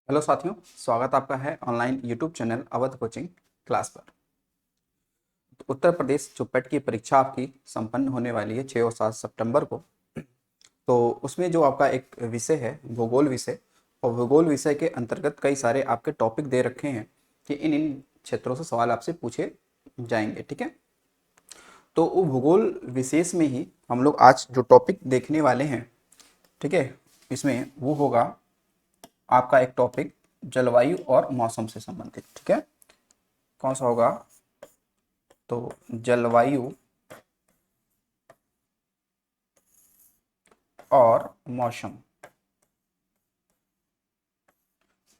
Hello साथियों, स्वागत आपका है online YouTube channel Awadh coaching class पर। तो उत्तर प्रदेश जो पेट की परीक्षा आपकी संपन्न होने वाली है 6 और 7 सितंबर को। तो उसमें जो आपका एक विषय है भूगोल विषय, और भूगोल विषय के अंतर्गत कई सारे आपके टॉपिक दे रखे हैं कि इन इन क्षेत्रों से सवाल आपसे पूछे जाएंगे। ठीक है, तो वो भूगोल विशेष में ही हम लोग आज जो टॉपिक देखने वाले हैं, ठीक है, इसमें वो होगा आपका एक टॉपिक जलवायु और मौसम से संबंधित। ठीक है, कौन सा होगा? तो जलवायु और मौसम,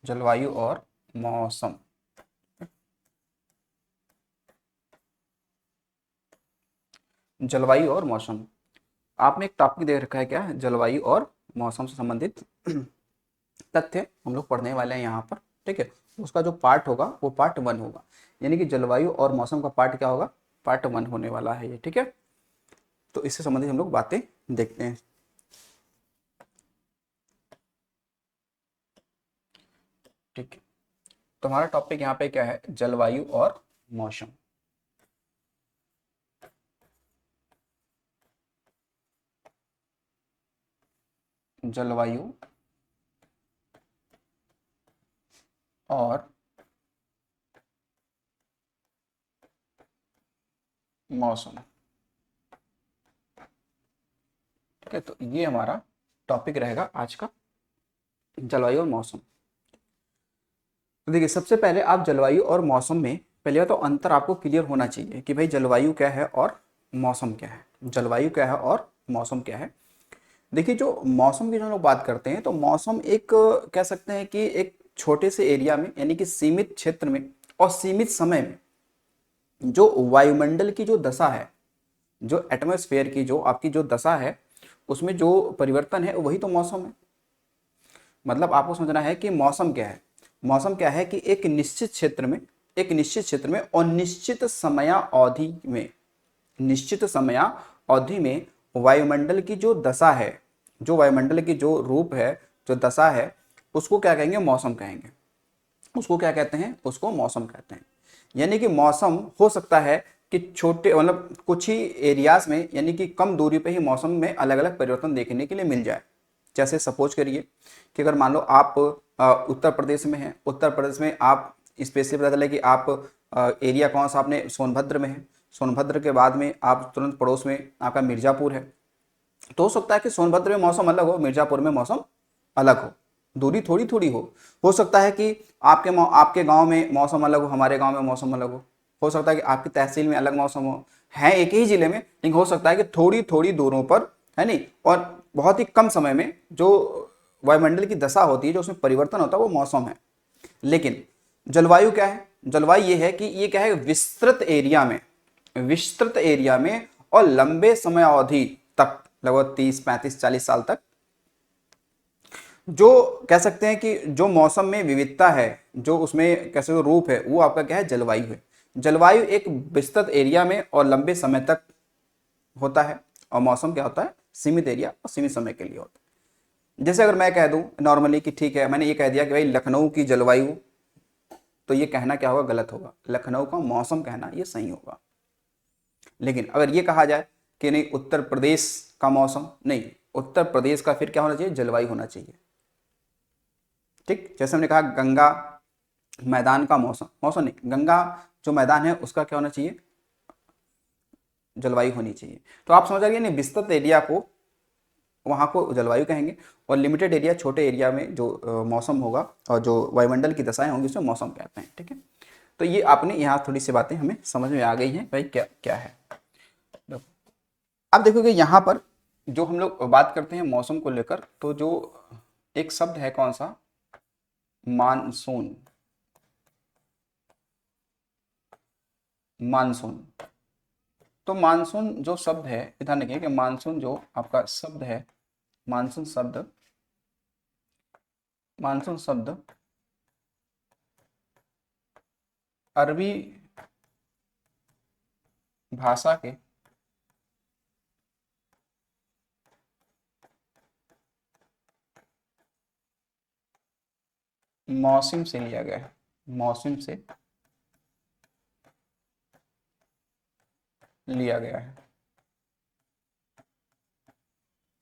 जलवायु और मौसम। जलवायु और मौसम, आपने एक टॉपिक दे रखा है क्या? जलवायु और मौसम से संबंधित तथ्य हम लोग पढ़ने वाले हैं यहाँ पर। ठीक है, उसका जो पार्ट होगा वो पार्ट 1 होगा, यानी कि जलवायु और मौसम का पार्ट क्या होगा? पार्ट 1 होने वाला है ये। ठीक है, तो इससे संबंधित हम लोग बातें देखते हैं। ठीक है, तो हमारा टॉपिक यहाँ पे क्या है? जलवायु और मौसम। जलवायु और मौसम। ठीक है, तो ये हमारा टॉपिक रहेगा आज का, जलवायु और मौसम। तो देखिए, सबसे पहले आप जलवायु और मौसम में पहले तो अंतर आपको क्लियर होना चाहिए कि भाई जलवायु क्या है और मौसम क्या है। जलवायु क्या है और मौसम क्या है? देखिए, जो मौसम की जो हम लोग बात करते हैं, तो मौसम एक कह सकते हैं कि एक छोटे से एरिया में, यानी कि सीमित क्षेत्र में और सीमित समय में जो वायुमंडल की जो दशा है, जो एटमॉस्फेयर की जो आपकी जो दशा है, उसमें जो परिवर्तन है वही तो मौसम है। मतलब आपको समझना है कि मौसम क्या है। मौसम क्या है कि एक निश्चित क्षेत्र में, एक निश्चित क्षेत्र में और निश्चित समयावधि में, निश्चित समयावधि में वायुमंडल की जो दशा है, जो वायुमंडल की जो रूप है, जो दशा है, उसको क्या कहेंगे? मौसम कहेंगे। उसको क्या कहते हैं? उसको मौसम कहते हैं। यानी कि मौसम हो सकता है कि छोटे, मतलब कुछ ही एरियाज में, यानी कि कम दूरी पे ही मौसम में अलग अलग परिवर्तन देखने के लिए मिल जाए। जैसे सपोज करिए कि अगर मान लो आप उत्तर प्रदेश में हैं, उत्तर प्रदेश में आप स्पेशली पता चले कि आप एरिया कौन सा, आपने सोनभद्र में है, सोनभद्र के बाद में आप तुरंत पड़ोस में आपका मिर्जापुर है। तो हो सकता है कि सोनभद्र में मौसम अलग हो, मिर्जापुर में मौसम अलग हो, दूरी थोड़ी थोड़ी हो सकता है कि आपके गांव में मौसम अलग हो, हमारे गांव में मौसम अलग हो सकता है कि आपकी तहसील में अलग मौसम हो, है एक ही जिले में, लेकिन हो सकता है कि थोड़ी थोड़ी दूरों पर, है नहीं, और बहुत ही कम समय में जो वायुमंडल की दशा होती है, जो उसमें परिवर्तन होता है, वो मौसम है। लेकिन जलवायु क्या है? जलवायु ये है कि ये क्या है? विस्तृत एरिया में, विस्तृत एरिया में और लंबे समय अवधि तक, लगभग 30 35 40 साल तक, जो कह सकते हैं कि जो मौसम में विविधता है, जो उसमें कैसे रूप है, वो आपका क्या है? जलवायु है। जलवायु एक विस्तृत एरिया में और लंबे समय तक होता है, और मौसम क्या होता है? सीमित एरिया और सीमित समय के लिए होता है। जैसे अगर मैं कह दूं नॉर्मली कि ठीक है, मैंने ये कह दिया कि भाई लखनऊ की जलवायु, तो ये कहना क्या होगा? गलत होगा। लखनऊ का मौसम कहना ये सही होगा। लेकिन अगर ये कहा जाए कि नहीं उत्तर प्रदेश का मौसम, नहीं, उत्तर प्रदेश का फिर क्या होना चाहिए? जलवायु होना चाहिए। ठीक, जैसे हमने कहा गंगा मैदान का मौसम, मौसम नहीं, गंगा जो मैदान है उसका क्या होना चाहिए? जलवायु होनी चाहिए। तो आप समझ आ गए, नहीं, विस्तृत एरिया को वहां को जलवायु कहेंगे, और लिमिटेड एरिया, छोटे एरिया में जो मौसम होगा और जो वायुमंडल की दशाएं होंगी, उसमें मौसम कहते हैं। ठीक है, तो ये आपने यहाँ थोड़ी सी बातें हमें समझ में आ गई हैं भाई, क्या क्या है। अब देखोगे यहाँ पर जो हम लोग बात करते हैं मौसम को लेकर, तो जो एक शब्द है कौन सा? मानसून। मानसून, तो मानसून जो शब्द है, ध्यान रखिए कि मानसून जो आपका शब्द है, मानसून शब्द, मानसून शब्द अरबी भाषा के मौसम से लिया गया है, मौसम से लिया गया है।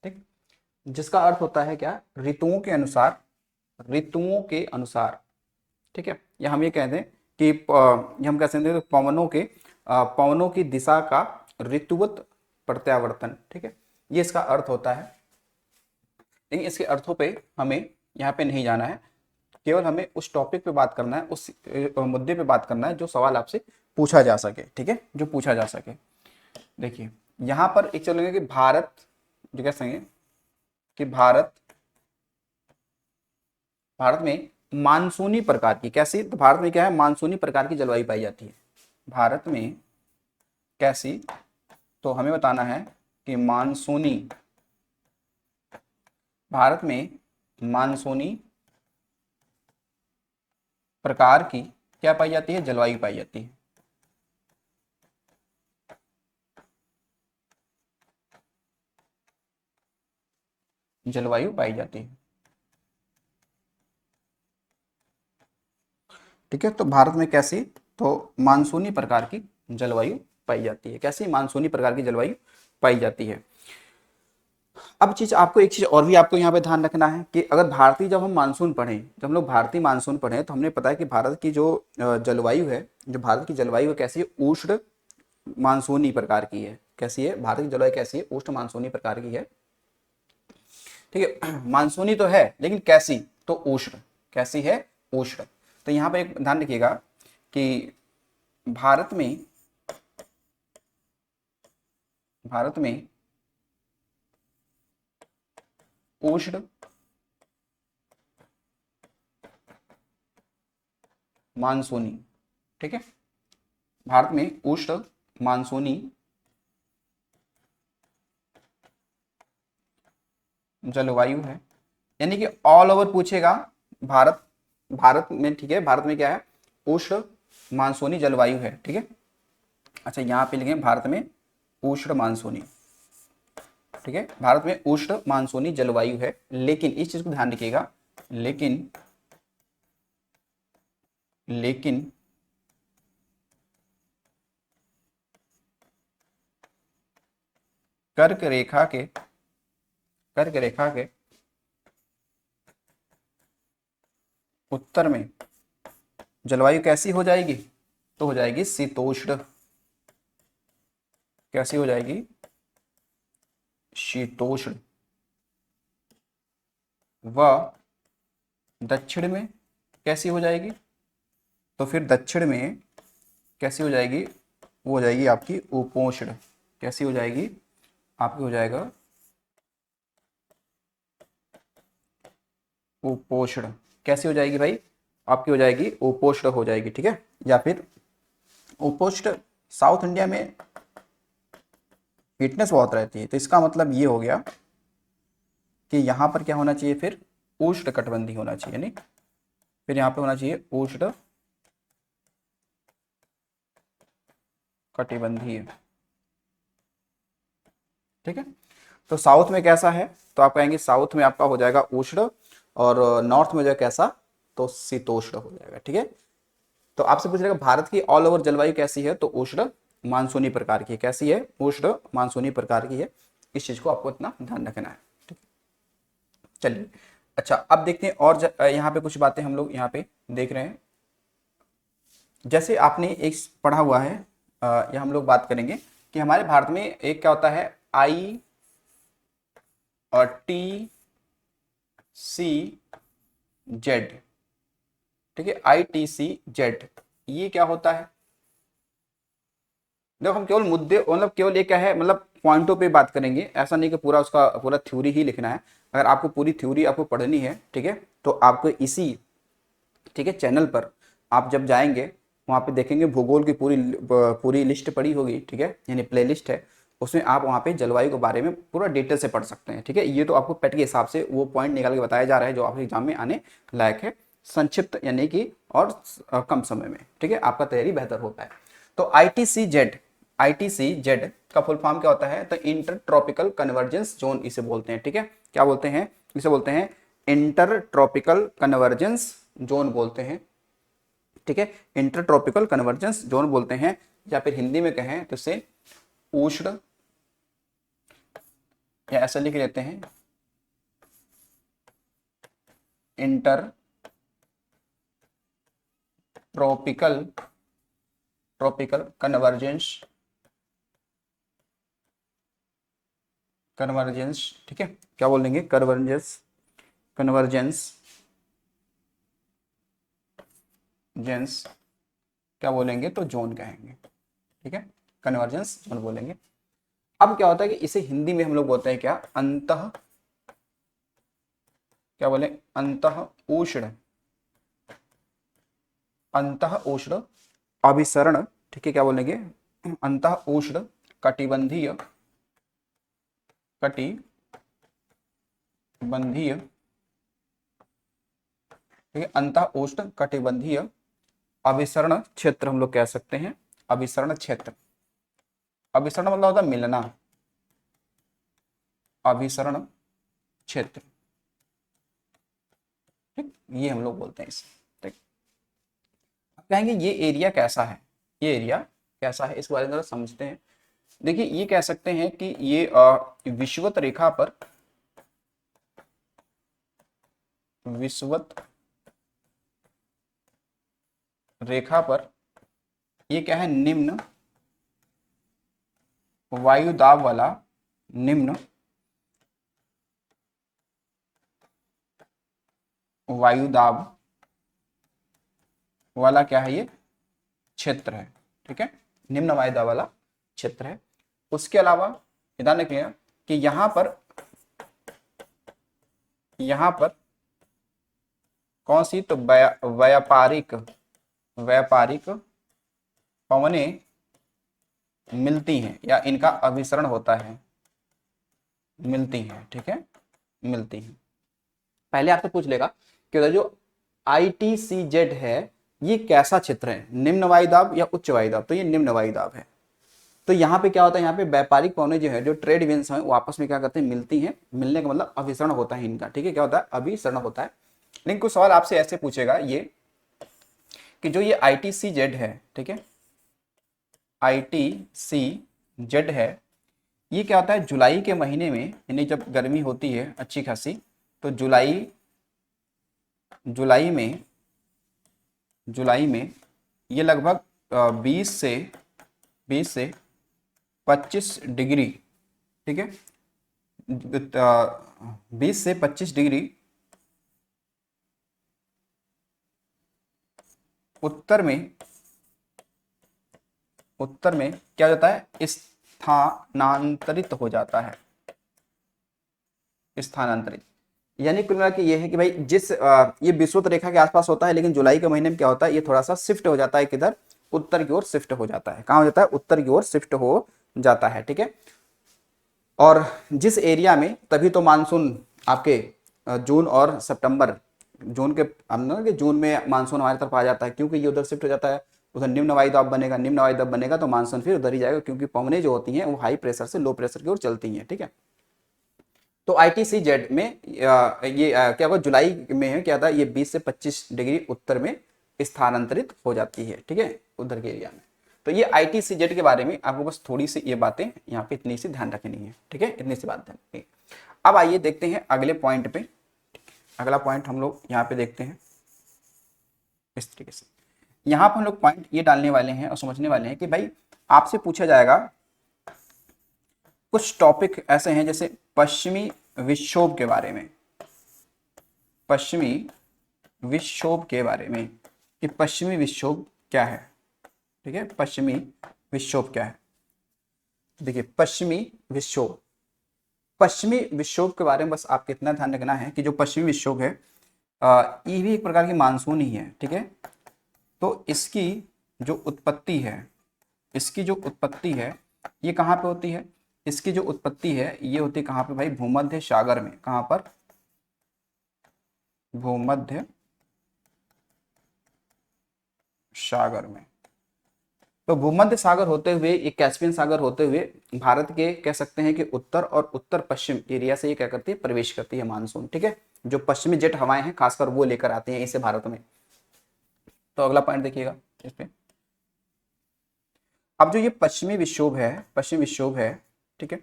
ठीक, जिसका अर्थ होता है क्या, ऋतुओं के अनुसार, ऋतुओं के अनुसार। ठीक है, या हम ये कह दें कि ये हम कह सकते हैं पवनों के पवनों की दिशा का ऋतुवत प्रत्यावर्तन। ठीक है, ये इसका अर्थ होता है। लेकिन इसके अर्थों पे हमें यहाँ पे नहीं जाना है, केवल हमें उस टॉपिक पे बात करना है, उस मुद्दे पे बात करना है जो सवाल आपसे पूछा जा सके। ठीक है, जो पूछा जा सके। देखिए यहाँ पर एक चलेंगे कि भारत, जो कह सकेंगे कि भारत में मानसूनी प्रकार की कैसी, तो भारत में क्या है, मानसूनी प्रकार की जलवायु पाई जाती है। भारत में कैसी, तो हमें बताना है कि मानसूनी, भारत में मानसूनी प्रकार की क्या पाई जाती है, जलवायु पाई जाती है। जलवायु पाई जाती है। ठीक है, तो भारत में कैसी, तो मानसूनी प्रकार की जलवायु पाई जाती है। कैसी, मानसूनी प्रकार की जलवायु पाई जाती है। अब चीज आपको एक चीज और भी आपको यहाँ पे ध्यान रखना है कि अगर भारतीय, जब हम मानसून पढ़ें, जब हम लोग भारतीय मानसून पढ़ें, तो हमने पता है कि भारत की जो जलवायु है, जो भारत की जलवायु है कैसी है, उष्ण मानसूनी प्रकार की है। कैसी है, भारत की जलवायु कैसी है, उष्ण मानसूनी प्रकार की है। ठीक है, मानसूनी तो है लेकिन कैसी, तो उष्ण। कैसी है, उष्ण। तो यहाँ पे एक ध्यान रखिएगा कि भारत में, भारत में उष्ण मानसूनी, ठीक है, भारत में उष्ण मानसूनी जलवायु है। यानी कि ऑल ओवर पूछेगा, भारत, भारत में, ठीक है, भारत में क्या है, उष्ण मानसूनी जलवायु है। ठीक है, अच्छा यहाँ पे लिखें भारत में उष्ण मानसूनी। ठीक है, भारत में उष्ण मानसूनी जलवायु है, लेकिन इस चीज को ध्यान रखिएगा, लेकिन लेकिन कर्क रेखा के, कर्क रेखा के उत्तर में जलवायु कैसी हो जाएगी, तो हो जाएगी शीतोष्ण। कैसी हो जाएगी, शीतोष्ण। व दक्षिण में कैसी हो जाएगी, तो फिर दक्षिण में कैसी हो जाएगी, वो हो जाएगी आपकी उपोष्ण। कैसी हो जाएगी, आपकी हो जाएगा उपोष्ण। कैसी हो जाएगी भाई, आपकी हो जाएगी उपोष्ण हो जाएगी। ठीक है, या फिर उपोष्ण, साउथ इंडिया में हीटनेस बहुत रहती है, तो इसका मतलब ये हो गया कि यहाँ पर क्या होना चाहिए, फिर उष्ण कटिबंधीय होना चाहिए। नहीं, फिर यहाँ पे होना चाहिए उष्ण कटिबंधीय। ठीक है, तो साउथ में कैसा है, तो आप कहेंगे साउथ में आपका हो जाएगा उष्ण, और नॉर्थ में जो है कैसा, तो शीतोष्ण हो जाएगा। ठीक है, तो आपसे पूछ रहेगा भारत की ऑल ओवर जलवायु कैसी है, तो उष्ण मानसूनी प्रकार की। कैसी है, उष्ण मानसूनी प्रकार की है। इस चीज को आपको इतना ध्यान रखना है। ठीक है, चलिए अच्छा अब देखते हैं और यहाँ पे कुछ बातें हम लोग यहाँ पे देख रहे हैं। जैसे आपने एक पढ़ा हुआ है, या हम लोग बात करेंगे कि हमारे भारत में एक क्या होता है, आई और टी सी जेड। ठीक है, ITC-Z, ये क्या होता है, देखो हम केवल मुद्दे, मतलब केवल ये क्या है, मतलब पॉइंटों पे बात करेंगे, ऐसा नहीं कि पूरा उसका पूरा थ्योरी ही लिखना है। अगर आपको पूरी थ्योरी आपको पढ़नी है, ठीक है, तो आपको इसी, ठीक है, चैनल पर आप जब जाएंगे वहाँ पे देखेंगे भूगोल की पूरी पूरी लिस्ट पड़ी होगी। ठीक है, यानी प्ले लिस्ट है, उसमें आप वहाँ पे जलवायु के बारे में पूरा डिटेल से पढ़ सकते हैं। ठीक है, ये तो आपको पेट के हिसाब से वो पॉइंट निकाल के बताया जा रहा है जो आपके एग्जाम में आने लायक है, संक्षिप्त यानी कि और कम समय में। ठीक है, आपका तैयारी बेहतर होता है। तो ITC-Z, ITC-Z का फुल फॉर्म क्या होता है, तो इंटर ट्रॉपिकल कन्वर्जेंस जोन इसे बोलते हैं। ठीक है, क्या बोलते हैं, इसे बोलते हैं इंटर ट्रॉपिकल कन्वर्जेंस जोन बोलते हैं, ठीक है, इंटर ट्रॉपिकल कन्वर्जेंस जोन बोलते हैं, या फिर हिंदी में कहें तो इसे उष्ण, या ऐसा लिख लेते हैं इंटर ट्रॉपिकल कन्वर्जेंस ठीक है, क्या बोलेंगे, कन्वर्जेंस जेंस क्या बोलेंगे, तो जोन कहेंगे, ठीक है, कन्वर्जेंस जोन बोलेंगे। अब क्या होता है कि इसे हिंदी में हम लोग बोलते हैं क्या, अंतः, क्या बोले, अंतः उष्ण अभिसरण, ठीक है, क्या बोलेंगे, अंतः उष्ण कटिबंधीय ठीक है, अंतः उष्ण कटिबंधीय अभिसरण क्षेत्र हम लोग कह सकते हैं। अभिसरण क्षेत्र, अभिसरण मतलब होता है मिलना, अभिसरण क्षेत्र, ठीक, ये हम लोग बोलते हैं इसे, ठीक। अब कहेंगे ये एरिया कैसा है, ये एरिया कैसा है, इस बारे में जरा समझते हैं। देखिए ये कह सकते हैं कि ये विषुवत रेखा पर, विषुवत रेखा पर ये क्या है, निम्न वायु दाब वाला, निम्न वायु दाब वाला क्या है, ये क्षेत्र है, ठीक है, निम्न वायु दाब वाला क्षेत्र है। उसके अलावा ध्यान रखिएगा कि यहां पर कौन सी, तो व्यापारिक पवनें मिलती हैं, या इनका अभिसरण होता है, मिलती हैं, ठीक है, मिलती हैं। पहले आपसे पूछ लेगा कि उधर जो ITCZ है ये कैसा क्षेत्र है, निम्न वायुदाब या उच्च वायुदाब, तो ये निम्न वायुदाब है। तो यहाँ पे क्या होता है, यहाँ पे व्यापारिक पवनें जो है, जो ट्रेड विंड्स हैं, वो आपस में क्या करते हैं, मिलती हैं, मिलने का मतलब अभिसरण होता है इनका, ठीक है, क्या होता है, अभिसरण होता है। लेकिन कुछ सवाल आपसे ऐसे पूछेगा ये कि जो ये ITCZ है, ठीक है, ITCZ है, ये क्या होता है, जुलाई के महीने में, यानी जब गर्मी होती है अच्छी खासी, तो जुलाई में ये लगभग 20 से 25 डिग्री, ठीक है, 20 से 25 डिग्री उत्तर में क्या हो जाता है, स्थानांतरित हो जाता है, स्थानांतरित, यानी कुल मिला के ये है कि भाई ये विषुवत रेखा के आसपास होता है, लेकिन जुलाई के महीने में क्या होता है, ये थोड़ा सा शिफ्ट हो जाता है, किधर, उत्तर की ओर शिफ्ट हो जाता है। कहाँ हो जाता है, उत्तर की ओर शिफ्ट हो जाता है, ठीक है। और जिस एरिया में, तभी तो मानसून आपके जून और सितंबर, जून के हम कि जून में मानसून हमारी तरफ आ जाता है, क्योंकि ये उधर शिफ्ट हो जाता है, उधर निम्न वायुदाब बनेगा, तो मानसून फिर उधर ही जाएगा, क्योंकि पवनें जो होती हैं वो हाई प्रेशर से लो प्रेशर की ओर चलती हैं, ठीक है। तो ITCZ में ये क्या होगा, जुलाई में है क्या था, ये 20 से 25 डिग्री उत्तर में स्थानांतरित हो जाती है, ठीक है, उधर के एरिया में। तो ये ITCZ के बारे में आपको बस थोड़ी सी ये बातें यहाँ पे इतनी सी ध्यान रखनी है, ठीक है, इतनी सी बात ध्यान रखनी। अब आइए देखते हैं अगले पॉइंट पे। अगला पॉइंट हम लोग यहाँ पे देखते हैं इस तरीके से। यहाँ पर हम लोग पॉइंट ये डालने वाले हैं और समझने वाले हैं कि भाई आपसे पूछा जाएगा कुछ टॉपिक ऐसे हैं, जैसे पश्चिमी विक्षोभ के बारे में, पश्चिमी विक्षोभ के बारे में, कि पश्चिमी विक्षोभ क्या है, ठीक है, पश्चिमी विक्षोभ क्या है। देखिए पश्चिमी विक्षोभ के बारे में बस आपको इतना ध्यान रखना है कि जो पश्चिमी विक्षोभ है ये भी एक प्रकार की मानसून ही है, ठीक है। तो इसकी जो उत्पत्ति है ये कहाँ पे होती है, इसकी जो उत्पत्ति है ये होती है कहाँ पे भाई, भूमध्य सागर में। कहाँ पर, भूमध्य सागर में। तो भूमध्य सागर होते हुए, एक कैस्पियन सागर होते हुए भारत के कह सकते हैं कि उत्तर और उत्तर पश्चिम एरिया से ये क्या करती है, प्रवेश करती है मानसून, ठीक है। जो पश्चिमी जेट हवाएं हैं खासकर वो लेकर आते हैं इसे भारत में। तो अगला पॉइंट देखिएगा इस पे। अब जो ये पश्चिमी विक्षोभ है, ठीक है,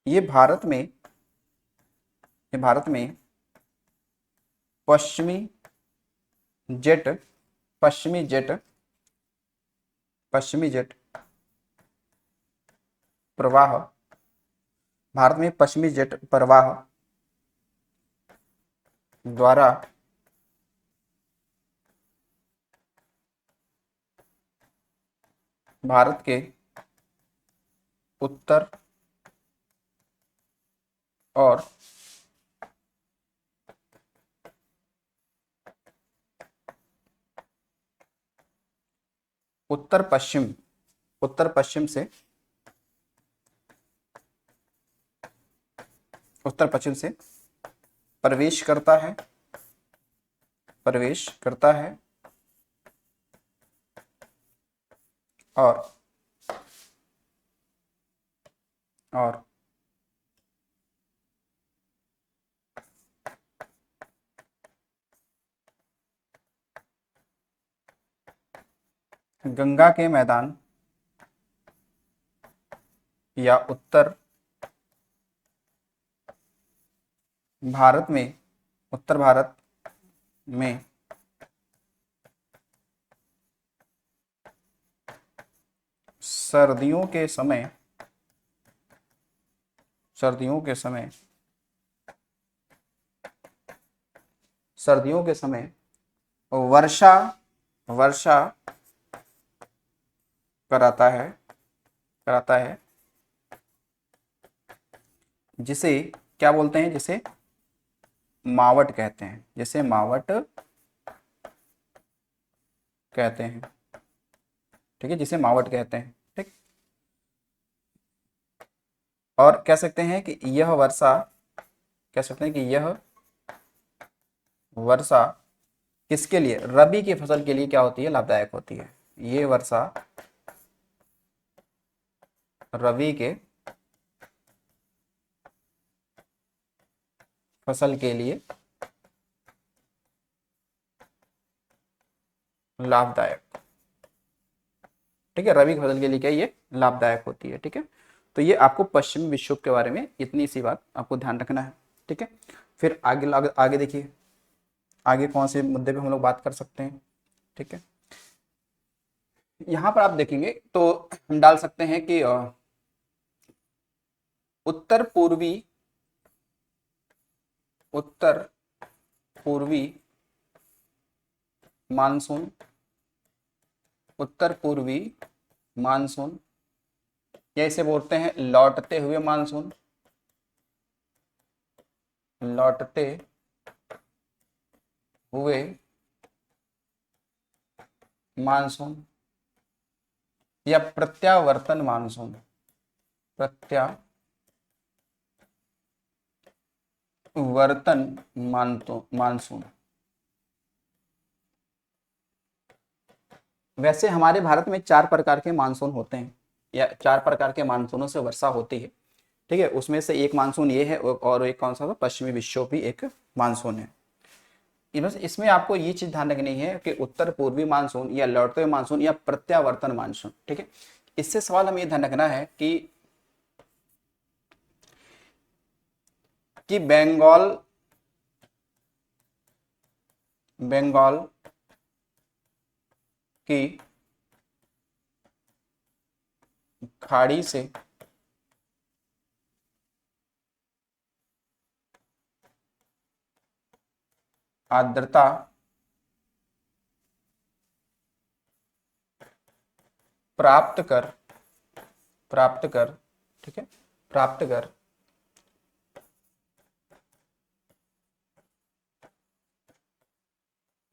ये भारत में पश्चिमी जेट पश्चिमी जेट पश्चिमी जेट प्रवाह, भारत में पश्चिमी जेट प्रवाह द्वारा भारत के उत्तर और उत्तर पश्चिम से प्रवेश करता है और गंगा के मैदान या उत्तर भारत में सर्दियों के समय वर्षा वर्षा कराता है, जिसे क्या बोलते हैं, जिसे मावट कहते हैं, ठीक है, जिसे मावट कहते हैं, ठीक। और कह सकते हैं कि यह वर्षा किसके लिए, रबी की फसल के लिए क्या होती है, लाभदायक होती है। ये वर्षा रबी के फसल के लिए लाभदायक, ठीक है, रबी की फसल के लिए क्या ये लाभदायक होती है, ठीक है। तो ये आपको पश्चिमी विक्षोभ के बारे में इतनी सी बात आपको ध्यान रखना है, ठीक है। फिर आगे देखिए, आगे कौन से मुद्दे पे हम लोग बात कर सकते हैं, ठीक है। यहां पर आप देखेंगे तो हम डाल सकते हैं कि उत्तर पूर्वी मानसून या इसे बोलते हैं लौटते हुए मानसून या प्रत्यावर्तन मानसून। वैसे हमारे भारत में 4 प्रकार के मानसून होते हैं, या 4 प्रकार के मानसूनों से वर्षा होती है, ठीक है। उसमें से एक मानसून ये है, और एक कौन सा था, पश्चिमी विक्षोभ भी एक मानसून है। बस इसमें आपको ये चीज ध्यान रखनी है कि उत्तर पूर्वी मानसून या लौटते हुए मानसून या प्रत्यावर्तन मानसून, ठीक है। इससे सवाल हमें ये ध्यान रखना है कि बंगाल की खाड़ी से आर्द्रता प्राप्त कर, ठीक है, प्राप्त कर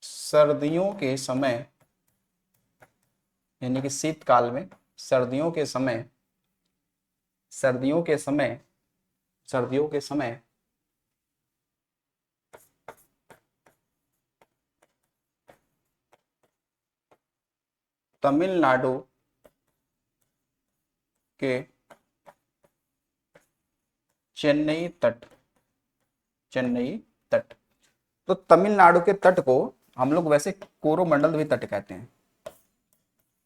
सर्दियों के समय, यानी कि शीतकाल में, सर्दियों के समय तमिलनाडु के चेन्नई तट, चेन्नई तट। तो तमिलनाडु के तट को हम लोग वैसे कोरोमंडल भी तट कहते हैं,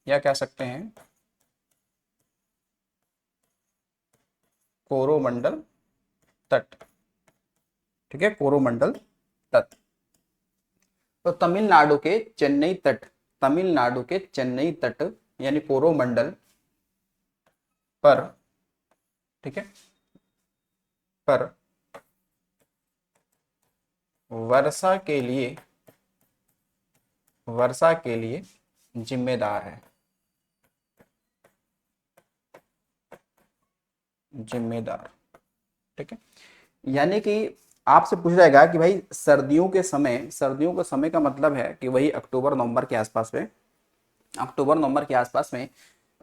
या कह सकते हैं कोरोमंडल तट, ठीक है, कोरोमंडल तट। तो तमिलनाडु के चेन्नई तट, तमिलनाडु के चेन्नई तट यानी कोरोमंडल पर, ठीक है, पर वर्षा के लिए, वर्षा के लिए जिम्मेदार है, जिम्मेदार, ठीक है। यानी कि आपसे पूछा जाएगा कि भाई सर्दियों के समय, सर्दियों का समय का मतलब है कि वही अक्टूबर नवंबर के आसपास में, अक्टूबर नवंबर के आसपास में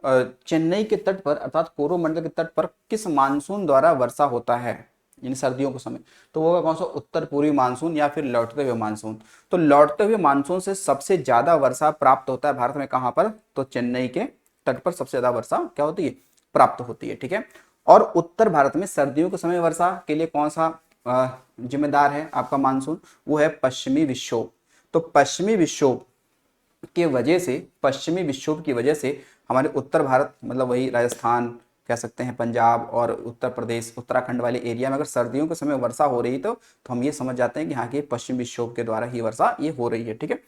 चेन्नई के तट पर अर्थात कोरोमंडल के तट पर किस मानसून द्वारा वर्षा होता है, यानी सर्दियों के समय। तो वो होगा कौन सा, उत्तर पूर्वी मानसून या फिर लौटते हुए मानसून। तो लौटते हुए मानसून से सबसे ज्यादा वर्षा प्राप्त होता है भारत में, कहां पर, तो चेन्नई के तट पर सबसे ज्यादा वर्षा क्या होती है, प्राप्त होती है, ठीक है। और उत्तर भारत में सर्दियों के समय वर्षा के लिए कौन सा जिम्मेदार है आपका मानसून, वो है पश्चिमी विक्षोभ। तो पश्चिमी विक्षोभ के वजह से, पश्चिमी विक्षोभ की वजह से हमारे उत्तर भारत मतलब वही राजस्थान कह सकते हैं, पंजाब और उत्तर प्रदेश उत्तराखंड वाले एरिया में अगर सर्दियों के समय वर्षा हो रही तो हम ये समझ जाते हैं कि यहाँ की पश्चिमी विक्षोभ के द्वारा ही वर्षा ये हो रही है, ठीक है।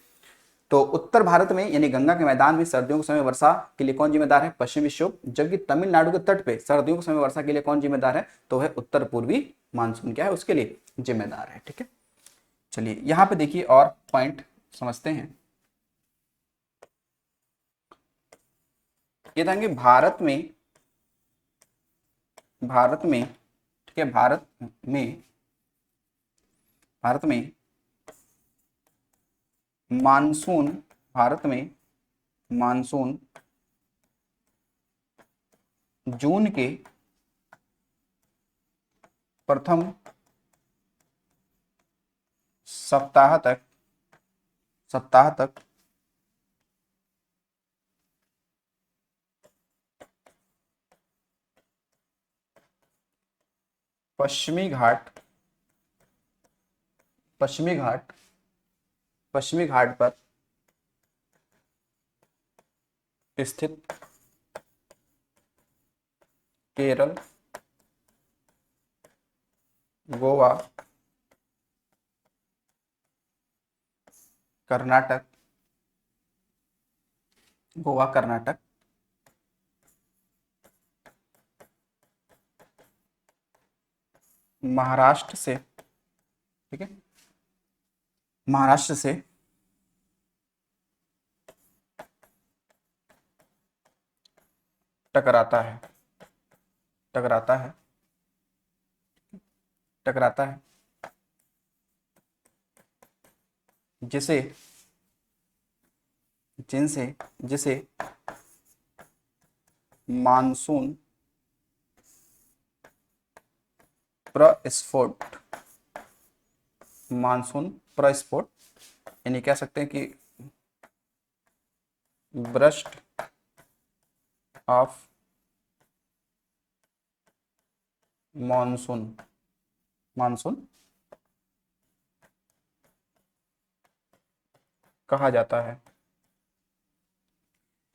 तो उत्तर भारत में यानी गंगा के मैदान में सर्दियों के समय वर्षा के लिए कौन जिम्मेदार है, पश्चिमी विक्षोभ। जबकि तमिलनाडु के तट पे सर्दियों के समय वर्षा के लिए कौन जिम्मेदार है, तो है उत्तर पूर्वी मानसून क्या है उसके लिए जिम्मेदार है, ठीक है। चलिए यहाँ पे देखिए और पॉइंट समझते हैं। ये था कि भारत में, भारत में, ठीक है, भारत में, भारत में मानसून, भारत में मानसून जून के प्रथम सप्ताह तक, सप्ताह तक पश्चिमी घाट, पश्चिमी घाट, पश्चिमी घाट पर स्थित केरल, गोवा, कर्नाटक, गोवा कर्नाटक, महाराष्ट्र से, ठीक है, महाराष्ट्र से टकराता है, टकराता है, टकराता है, जिसे, जिनसे, जिसे मानसून प्रस्फोट, मानसून प्रस्फोट यानी कह सकते हैं कि ब्रस्ट ऑफ मानसून, मानसून कहा जाता है।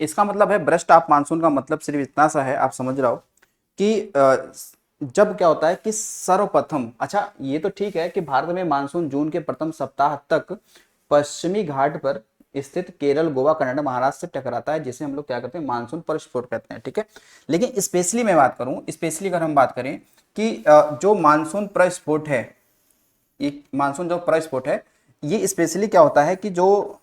इसका मतलब है ब्रस्ट ऑफ मानसून का मतलब सिर्फ इतना सा है, आप समझ रहे हो कि जब क्या होता है कि सर्वप्रथम, अच्छा ये तो ठीक है कि भारत में मानसून जून के प्रथम सप्ताह तक पश्चिमी घाट पर स्थित केरल, गोवा, कर्नाटक, महाराष्ट्र से टकराता है, जिसे हम लोग क्या कहते हैं, मानसून प्रस्फोट कहते हैं, ठीक है। लेकिन स्पेशली मैं बात करूं, स्पेशली अगर हम बात करें कि जो मानसून प्रस्फोट है, ये मानसून जो प्रस्फोट है, ये स्पेशली क्या होता है कि जो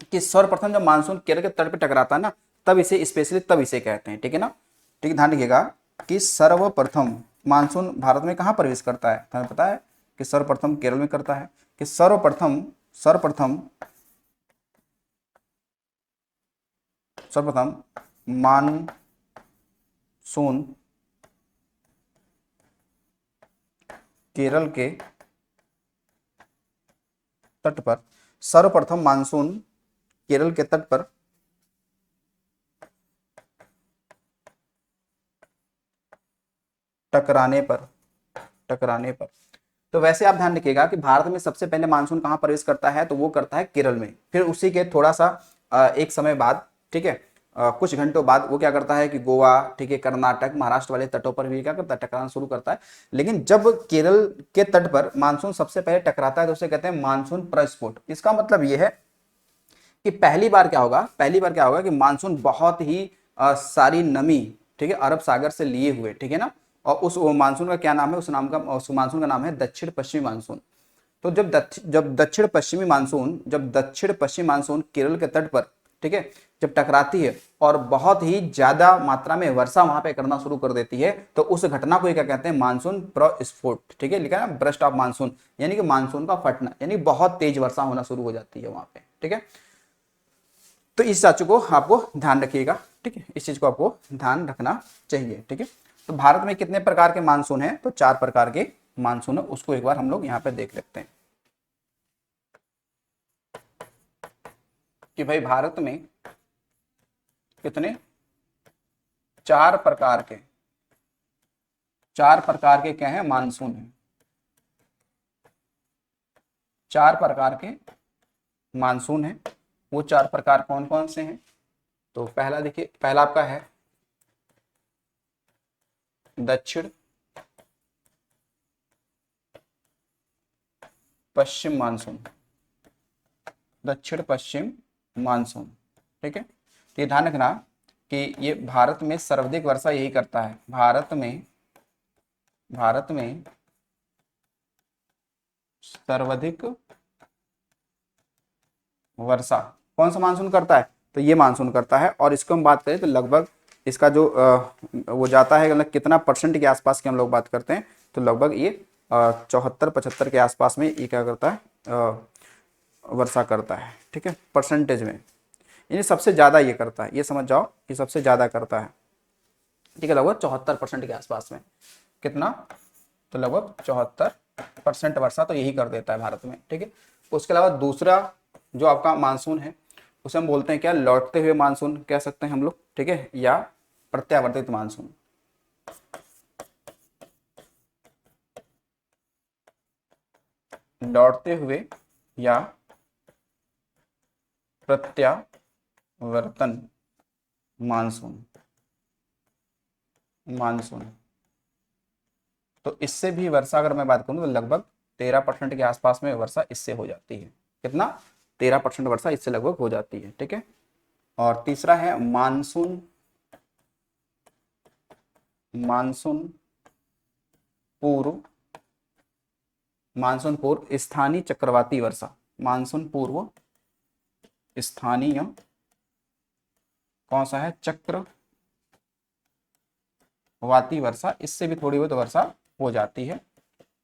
कि सर्वप्रथम जब मानसून केरल के तट पे टकराता है ना, तब इसे स्पेशली तब इसे कहते हैं, ठीक है ना। ठीक है, ध्यान रखिएगा कि सर्वप्रथम मानसून भारत में कहाँ प्रवेश करता है, हमें पता है कि सर्वप्रथम केरल में करता है, कि सर्वप्रथम, सर्वप्रथम, सर्वप्रथम मानसून केरल के तट पर, सर्वप्रथम मानसून केरल के तट पर टकराने पर, टकराने पर। तो वैसे आप ध्यान रखिएगा कि भारत में सबसे पहले मानसून कहाँ प्रवेश करता है, तो वो करता है केरल में। फिर उसी के थोड़ा सा एक समय बाद, ठीक है, कुछ घंटों बाद वो क्या करता है कि गोवा, ठीक है, कर्नाटक, महाराष्ट्र वाले तटों पर भी क्या करता है, टकराना शुरू करता है। लेकिन जब केरल के तट पर मानसून सबसे पहले टकराता है तो उसे कहते हैं मानसून प्रस्फोट। इसका मतलब ये है कि पहली बार क्या होगा, पहली बार क्या होगा कि मानसून बहुत ही सारी नमी, ठीक है, अरब सागर से लिए हुए, ठीक है ना, और उस मानसून का क्या नाम है, उस मानसून का नाम है दक्षिण पश्चिमी मानसून। तो जब दक्षिण पश्चिमी मानसून केरल के तट पर, ठीक है, जब टकराती है और बहुत ही ज्यादा मात्रा में वर्षा वहां पे करना शुरू कर देती है, तो उस घटना को क्या कहते हैं, मानसून प्रस्फोट, ठीक है, लिखा है ना, ब्रस्ट ऑफ मानसून, यानी कि मानसून का फटना, यानी बहुत तेज वर्षा होना शुरू हो जाती है वहां पे, ठीक है। तो इस चीज को आपको ध्यान रखिएगा, ठीक है, इस चीज को आपको ध्यान रखना चाहिए, ठीक है। तो भारत में कितने प्रकार के मानसून हैं, तो 4 प्रकार के मानसून है, उसको एक बार हम लोग यहाँ पे देख लेते हैं कि भाई भारत में कितने, 4 प्रकार के क्या है, मानसून है। 4 प्रकार के मानसून है। वो 4 प्रकार कौन कौन से हैं, तो पहला देखिए, पहला आपका है दक्षिण पश्चिम मानसून, दक्षिण पश्चिम मानसून, ठीक है। तो ये ध्यान रखना कि ये भारत में सर्वाधिक वर्षा यही करता है, भारत में सर्वाधिक वर्षा कौन सा मानसून करता है, तो ये मानसून करता है। और इसको हम बात करें तो लगभग इसका जो वो जाता है, मतलब कितना परसेंट के आसपास की हम लोग बात करते हैं, तो लगभग ये 74-75 के आसपास में ये क्या करता है, वर्षा करता है, ठीक है, परसेंटेज में। यानी सबसे ज्यादा ये करता है, ये समझ जाओ, ये सबसे ज्यादा करता है, ठीक है, लगभग 74% के आसपास में। कितना, तो लगभग 74% वर्षा तो यही कर देता है भारत में, ठीक है। उसके अलावा दूसरा जो आपका मानसून है उसे हम बोलते हैं क्या, लौटते हुए मानसून कह सकते हैं हम लोग, ठीक है, या प्रत्यावर्तित मानसून। लौटते हुए या प्रत्यावर्तन मानसून, तो इससे भी वर्षा अगर मैं बात करूं तो लगभग 13% के आसपास में वर्षा इससे हो जाती है। कितना, 13% वर्षा इससे लगभग हो जाती है, ठीक है। और तीसरा है मानसून, पूर्व, स्थानीय चक्रवाती वर्षा, मानसून पूर्व स्थानीय कौन सा है, चक्रवाती वर्षा, इससे भी थोड़ी बहुत वर्षा हो जाती है।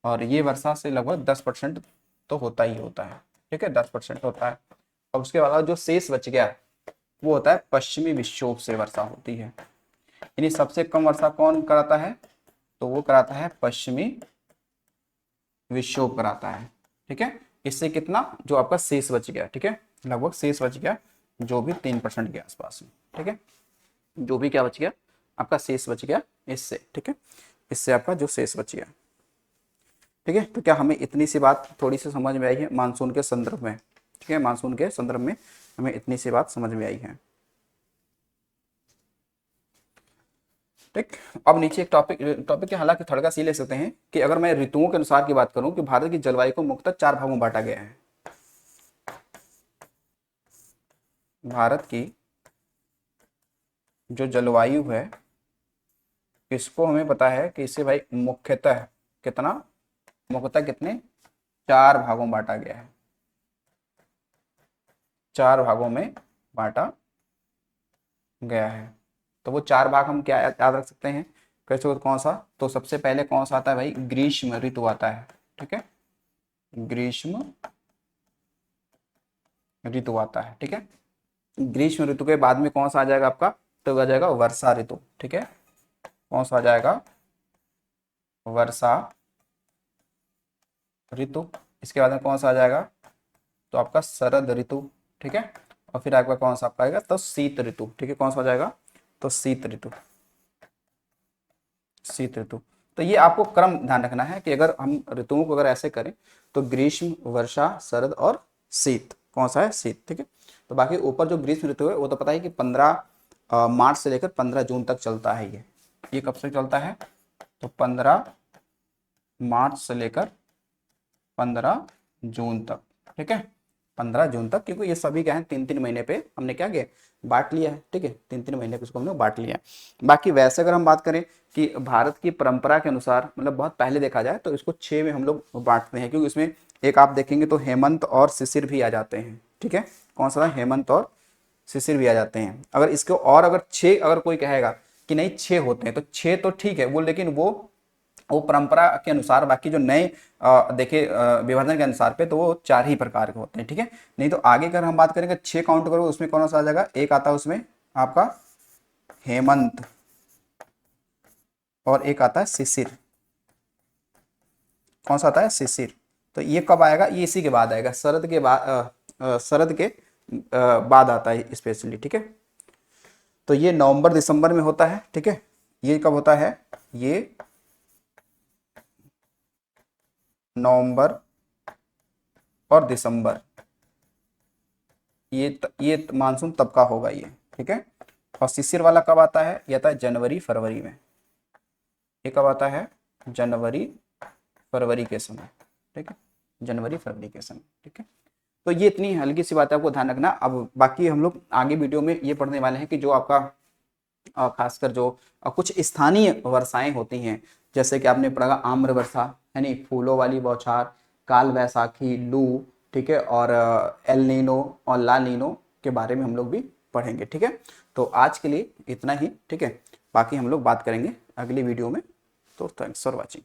और ये वर्षा से लगभग 10% तो होता ही होता है, ठीक है, 10% होता है। और उसके बाद जो शेष बच गया वो होता है पश्चिमी विक्षोभ से वर्षा होती है। यानी सबसे कम वर्षा कौन कराता है, तो वो कराता है पश्चिमी विक्षोभ कराता है, ठीक है। इससे कितना, जो आपका शेष बच गया, ठीक है, लगभग शेष बच गया जो भी 3% के आसपास में, ठीक है, जो भी क्या बच गया आपका शेष बच गया इससे, ठीक है, इससे आपका जो शेष बच गया, ठीक है। तो क्या हमें इतनी सी बात थोड़ी सी समझ में आई है मानसून के संदर्भ में, ठीक है, मानसून के संदर्भ में हमें इतनी सी बात समझ में आई है, ठीक। अब नीचे एक टॉपिक के हालांकि थोड़ा सी ले सकते हैं कि अगर मैं ऋतुओं के अनुसार की बात करूं कि भारत की जलवायु को मुख्यतः 4 भागों में बांटा गया है। भारत की जो जलवायु है इसको हमें पता है कि इसे भाई मुख्यतः कितना, मुख्यतः कितने, 4 भागों में बांटा गया है, 4 भागों में बांटा गया है। तो वो 4 भाग हम क्या याद रख सकते हैं, कैसे, कौन सा, तो सबसे पहले कौन सा आता है भाई, ग्रीष्म ऋतु आता है, ठीक है, ग्रीष्म ऋतु आता है, ठीक है। ग्रीष्म ऋतु के बाद में कौन सा आ जाएगा आपका, तो आ जाएगा वर्षा ऋतु, ठीक है, कौन सा आ जाएगा, वर्षा ऋतु। इसके बाद में कौन सा आ जाएगा, तो आपका शरद ऋतु, ठीक है। और फिर आपका कौन सा आपका आएगा, तो शीत ऋतु, ठीक है, कौन सा आ जाएगा, तो शीत ऋतु, शीत ऋतु। तो ये आपको क्रम ध्यान रखना है कि अगर हम ऋतुओं को अगर ऐसे करें तो ग्रीष्म, वर्षा, शरद और शीत, कौन सा है? शीत, ठीक है। तो बाकी ऊपर जो ग्रीष्म ऋतु है वो तो पता है कि 15 मार्च से लेकर 15 जून तक चलता है। ये कब से चलता है? तो 15 मार्च से लेकर 15 जून तक, ठीक है, 15 जून तक, क्योंकि ये सभी क्या है 3-3 महीने पे हमने क्या किया, बांट लिया है, ठीक है, 3-3 महीने पे इसको हमने बांट लिया है। बाकी वैसे अगर हम बात करें कि भारत की परंपरा के अनुसार, मतलब बहुत पहले देखा जाए तो इसको 6 में हम लोग बांटते हैं, क्योंकि इसमें एक आप देखेंगे तो हेमंत और शिशिर भी आ जाते हैं, ठीक है। कौन सा? हेमंत और शिशिर भी आ जाते हैं। अगर इसको और अगर 6 अगर कोई कहेगा कि नहीं 6 होते हैं तो 6 तो ठीक है वो, लेकिन वो परंपरा के अनुसार, बाकी जो नए देखे विभाजन के अनुसार पे तो वो 4 ही प्रकार के होते हैं, ठीक है। नहीं तो आगे अगर हम बात करेंगे 6 काउंट करोगे उसमें कौन सा आ जाएगा? एक आता है उसमें आपका हेमंत और एक आता है शिशिर। कौन सा आता है? शिशिर। तो ये कब आएगा? ये इसी के बाद आएगा, शरद के बाद, शरद के बाद आता है स्पेशली, ठीक है। तो ये नवंबर दिसंबर में होता है, ठीक है। ये कब होता है? ये नवंबर और दिसंबर, ये मानसून तब का होगा ये, ठीक है। और शिशिर वाला कब आता है? ये आता है जनवरी फरवरी में। ये कब आता है? जनवरी फरवरी के समय, ठीक है, जनवरी फरवरी के समय, ठीक है। तो ये इतनी हल्की सी बात है, आपको ध्यान रखना। अब बाकी हम लोग आगे वीडियो में ये पढ़ने वाले हैं कि जो आपका खासकर जो कुछ स्थानीय वर्षाएं होती हैं, जैसे कि आपने पढ़ा आम्र वर्षा, है नहीं, फूलों वाली बौछार, काल वैसाखी, लू, ठीक है, और एल नीनो और ला नीनो के बारे में हम लोग भी पढ़ेंगे, ठीक है। तो आज के लिए इतना ही, ठीक है। बाकी हम लोग बात करेंगे अगली वीडियो में। तो थैंक्स फॉर वॉचिंग।